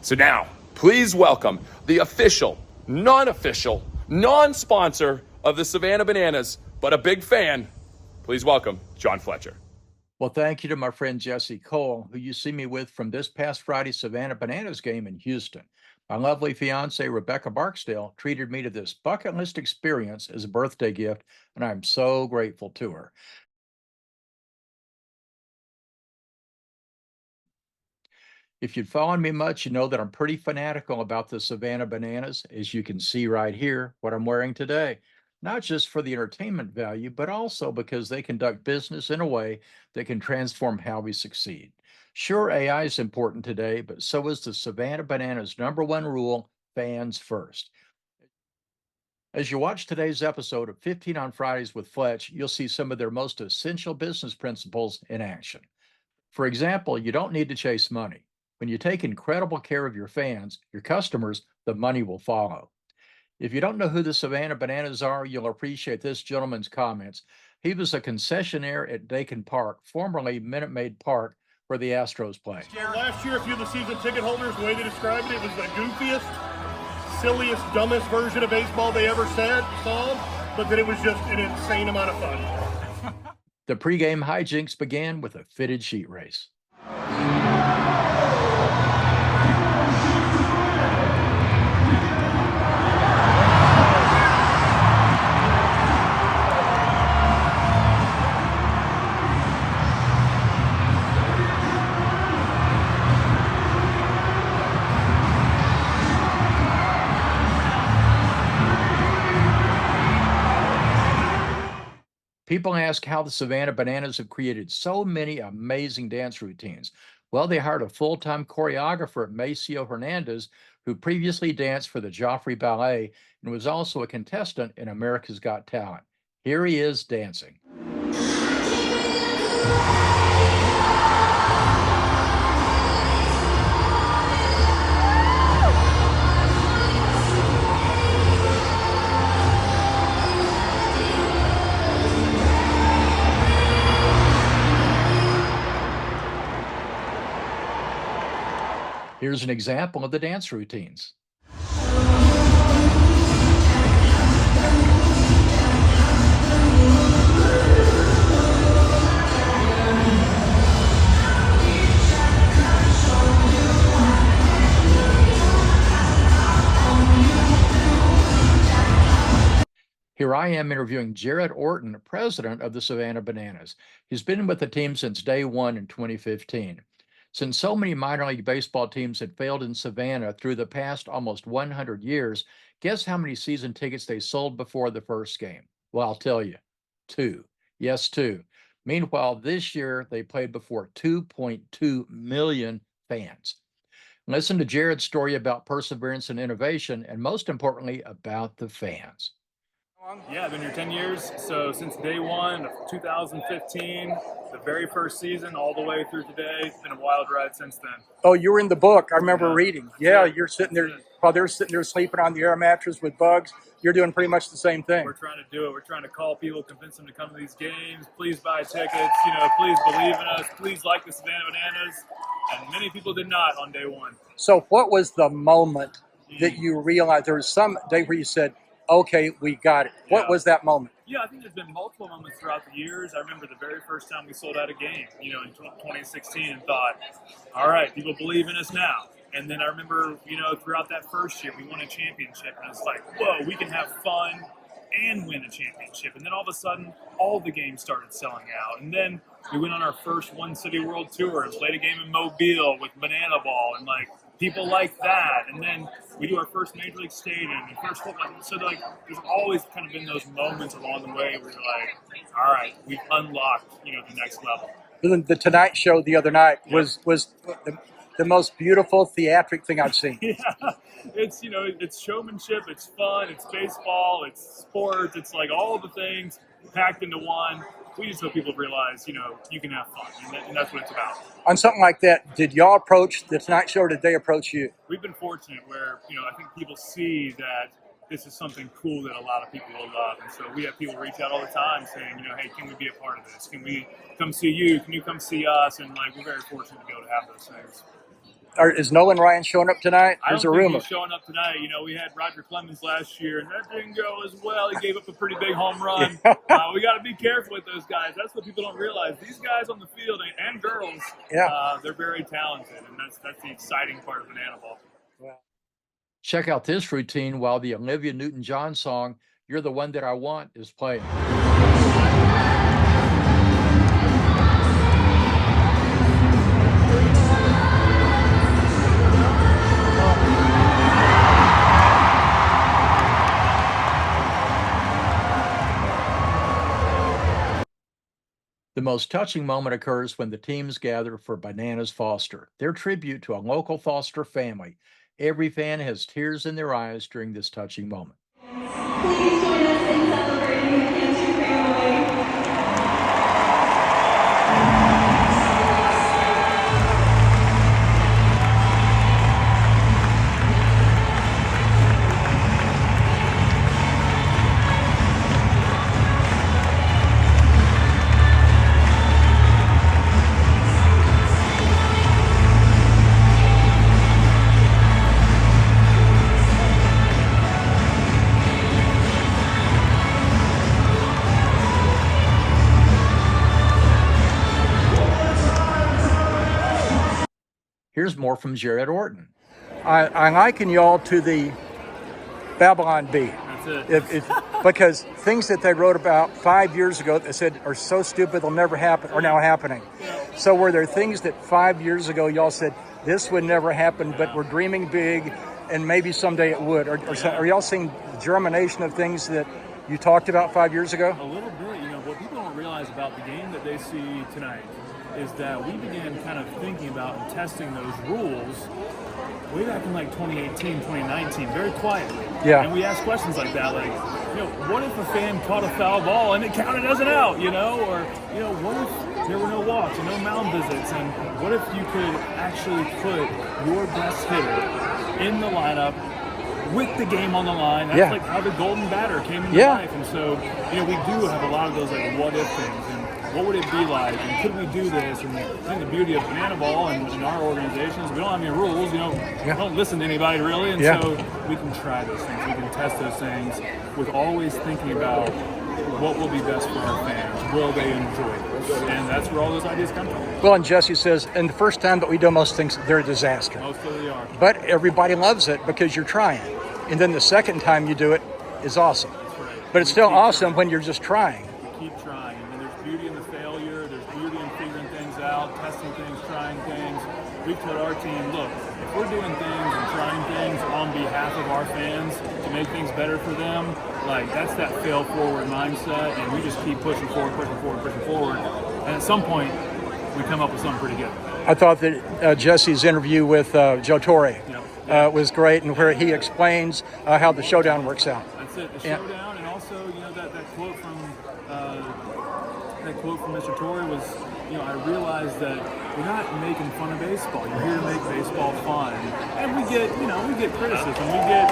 So now, please welcome the official, non-official, non-sponsor of the Savannah Bananas, but a big fan. Please welcome John Fletcher. Well, thank you to my friend Jesse Cole, who you see me with from this past Friday's Savannah Bananas game in Houston. My lovely fiance, Rebecca Barksdale, treated me to this bucket list experience as a birthday gift, and I'm so grateful to her. If you've followed me much, you know that I'm pretty fanatical about the Savannah Bananas, as you can see right here, what I'm wearing today. Not just for the entertainment value, but also because they conduct business in a way that can transform how we succeed. Sure, AI is important today, but so is the Savannah Bananas' #1 rule, fans first. As you watch today's episode of 15 on Fridays with Fletch, you'll see some of their most essential business principles in action. For example, you don't need to chase money. When you take incredible care of your fans, your customers, the money will follow. If you don't know who the Savannah Bananas are, you'll appreciate this gentleman's comments. He was a concessionaire at Dakin Park, formerly Minute Maid Park, where the Astros play. Last year, a few of the season ticket holders, the way they described it, it was the goofiest, silliest, dumbest version of baseball they ever saw, but then it was just an insane amount of fun. The pregame hijinks began with a fitted sheet race. People ask how the Savannah Bananas have created so many amazing dance routines. Well, they hired a full-time choreographer, Maceo Hernandez, who previously danced for the Joffrey Ballet and was also a contestant in America's Got Talent. Here he is dancing. Here's an example of the dance routines. Here I am interviewing Jared Orton, president of the Savannah Bananas. He's been with the team since day one in 2015. Since so many minor league baseball teams had failed in Savannah through the past almost 100 years, guess how many season tickets they sold before the first game? Well, I'll tell you, 2. Yes, 2. Meanwhile, this year they played before 2.2 million fans. Listen to Jared's story about perseverance and innovation, and most importantly, about the fans. Yeah, I've been here 10 years. So since day one of 2015, the very first season, all the way through today, it's been a wild ride since then. Oh, you were in the book. I remember reading. Yeah, you're sitting there while they're sitting there sleeping on the air mattress with bugs. You're doing pretty much the same thing. We're trying to do it. We're trying to call people, convince them to come to these games. Please buy tickets. Please believe in us. Please like the Savannah Bananas. And many people did not on day one. So what was the moment that you realized there was some day where you said, okay, we got it? What was that moment? Yeah, I think there's been multiple moments throughout the years. I remember the very first time we sold out a game, in 2016, and thought, all right, people believe in us now. And then I remember, throughout that first year, we won a championship, and it's like, whoa, we can have fun and win a championship. And then all of a sudden, all the games started selling out. And then we went on our first One City World Tour and played a game in Mobile with Banana Ball, and people like that. And then we do our first Major League Stadium and first football. So there's always kind of been those moments along the way where you're like, all right, we've unlocked, the next level. The Tonight Show the other night was the most beautiful theatric thing I've seen. Yeah, it's showmanship, it's fun, it's baseball, it's sports, it's like all the things packed into one. We just hope people realize, you can have fun, and that's what it's about. On something like that, did y'all approach the Tonight Show, or did they approach you? We've been fortunate where, I think people see that this is something cool that a lot of people will love. And so we have people reach out all the time saying, hey, can we be a part of this? Can we come see you? Can you come see us? And we're very fortunate to be able to have those things. Is Nolan Ryan showing up tonight? I There's don't a think rumor. he's showing up tonight. You know, we had Roger Clemens last year, and that didn't go as well. He gave up a pretty big home run. We got to be careful with those guys. That's what people don't realize. These guys on the field and girls, they're very talented, and that's the exciting part of banana ball. Check out this routine while the Olivia Newton-John song, You're the One That I Want, is playing. The most touching moment occurs when the teams gather for Bananas Foster, their tribute to a local Foster family. Every fan has tears in their eyes during this touching moment. Please join us in celebrating the Cantu family. Here's more from Jared Orton. I liken y'all to the Babylon Bee. That's it. Because things that they wrote about 5 years ago that said are so stupid they'll never happen are now happening. So were there things that 5 years ago y'all said this would never happen, but we're dreaming big and maybe someday it would? Are y'all seeing the germination of things that you talked about 5 years ago? A little bit. You know, what people don't realize about the game that they see tonight is that we began kind of thinking about and testing those rules way back in like 2018, 2019, very quietly. Yeah. And we asked questions like that, like, you know, what if a fan caught a foul ball and it counted as an out, you know? Or, you know, what if there were no walks and no mound visits? And what if you could actually put your best hitter in the lineup with the game on the line? That's like how the golden batter came into life. And so, you know, we do have a lot of those like what if things. And what would it be like? And could we do this? And I think the beauty of banana ball and in our organizations, we don't have any rules, you know, we don't listen to anybody really. And so we can try those things. We can test those things with always thinking about what will be best for our fans. Will they enjoy this? And that's where all those ideas come from. Well, and Jesse says, and the first time that we do most things, they're a disaster. Most of they are. But everybody loves it because you're trying. And then the second time you do it is awesome. That's right. But it's still awesome when you're just trying. We keep trying. And there's beauty in the failure. There's beauty in figuring things out, testing things, trying things. We've told our team, look, if we're doing things and trying things on behalf of our fans to make things better for them, like that's that fail forward mindset. And we just keep pushing forward, pushing forward, pushing forward. And at some point, we come up with something pretty good. I thought that Jesse's interview with Joe Torre was great, and where he explains how the showdown works out. That's it, the showdown, and also, you know, that quote from Mr. Torre was, you know, I realized that we're not making fun of baseball. You're here to make baseball fun, and we get criticism, we get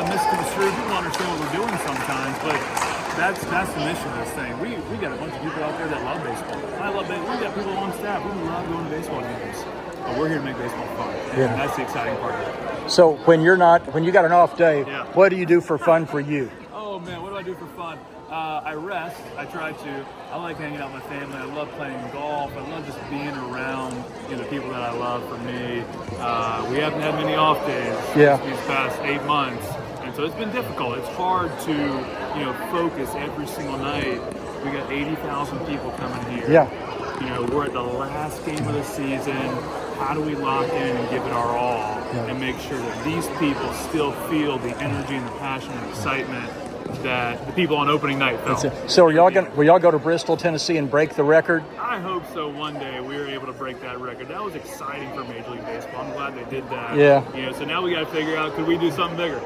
misconstrued. People don't understand what we're doing sometimes, but that's the mission of this thing. We got a bunch of people out there that love baseball. I love baseball. We got people on staff who love going to baseball games. But we're here to make baseball fun. And that's the exciting part of it. So when you got an off day, what do you do for fun for you? Oh man, what do I do for fun? I rest. I try to. I like hanging out with my family. I love playing golf. I love just being around, you know, the people that I love. For me, we haven't had many off days these past 8 months, and so it's been difficult. It's hard to, you know, focus every single night. We got 80,000 people coming here. You know, we're at the last game of the season. How do we lock in and give it our all and make sure that these people still feel the energy and the passion and excitement that the people on opening night felt? So will y'all go to Bristol, Tennessee and break the record? I hope so. One day we were able to break that record. That was exciting for Major League Baseball. I'm glad they did that. You know, so now we got to figure out, could we do something bigger?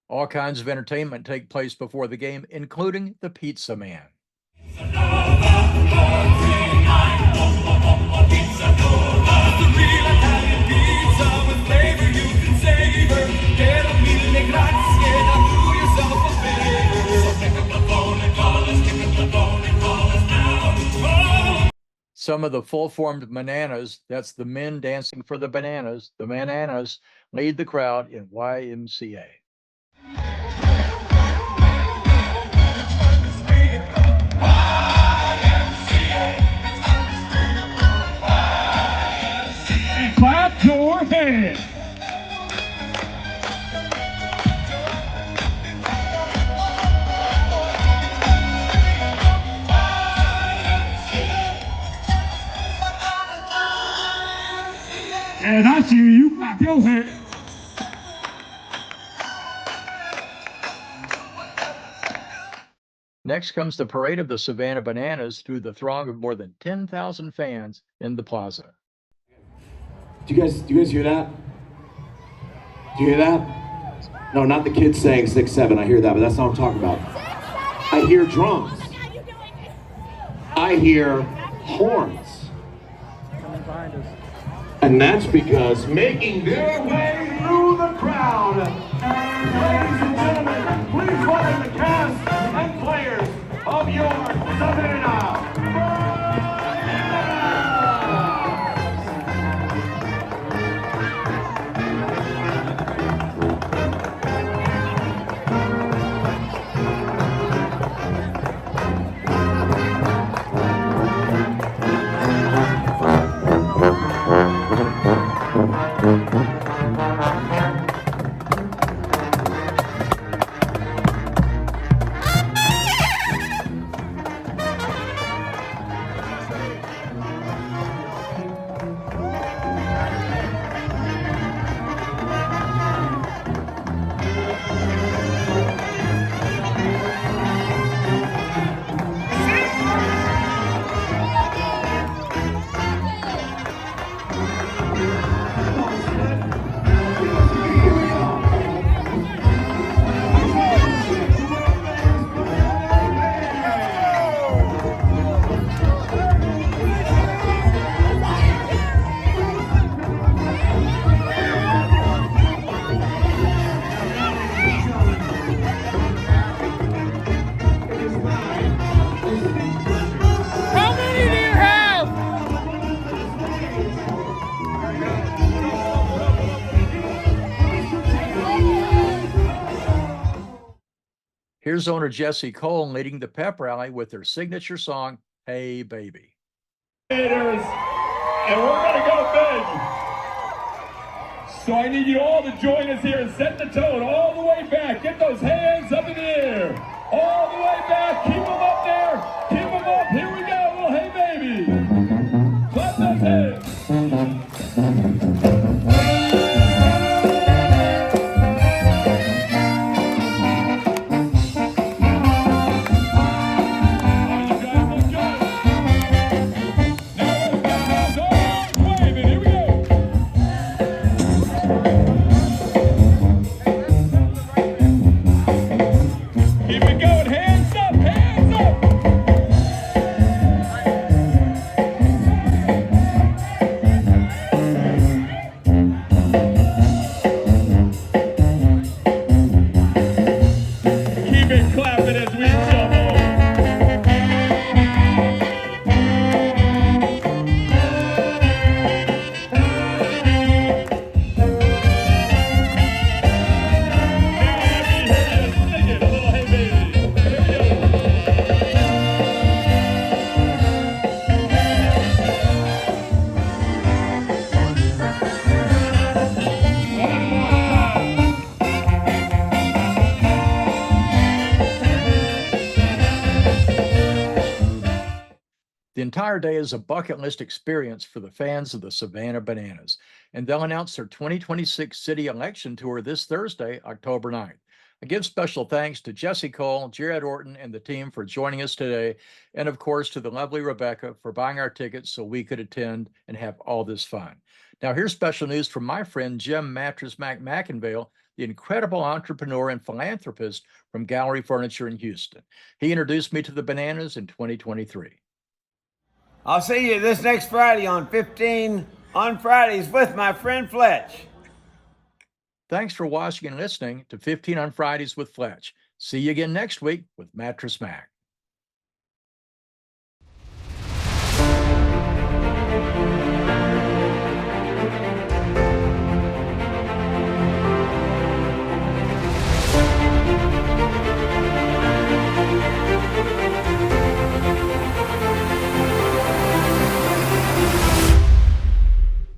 All kinds of entertainment take place before the game, including the Pizza Man. Grazie, da tu yourself a favor. So pick up the phone and call Some of the full-formed bananas, that's the men dancing for the bananas, lead the crowd in YMCA. Clap your hands. And I see you clap your hands. Next comes the parade of the Savannah Bananas through the throng of more than 10,000 fans in the plaza. Do you guys hear that? Do you hear that? No, not the kids saying 6-7. I hear that, but that's not what I'm talking about. I hear drums. I hear horns. And that's because making their way through the crowd. Ladies and gentlemen, please welcome the cast and players of your Savannah. Here's owner Jesse Cole leading the pep rally with their signature song, Hey Baby. And we're going to go big. So I need you all to join us here and set the tone all the way back. Get those hands up in the air. All the way back. Keep them up there. Keep them up. Here we go. Well, hey, baby. Clap those hands. The entire day is a bucket list experience for the fans of the Savannah Bananas, and they'll announce their 2026 city election tour this Thursday, October 9th. I give special thanks to Jesse Cole, Jared Orton, and the team for joining us today, and of course to the lovely Rebecca for buying our tickets so we could attend and have all this fun. Now here's special news from my friend Jim Mattress Mac McInvale, the incredible entrepreneur and philanthropist from Gallery Furniture in Houston. He introduced me to the Bananas in 2023. I'll see you this next Friday on 15 on Fridays with my friend Fletch. Thanks for watching and listening to 15 on Fridays with Fletch. See you again next week with Mattress Mac.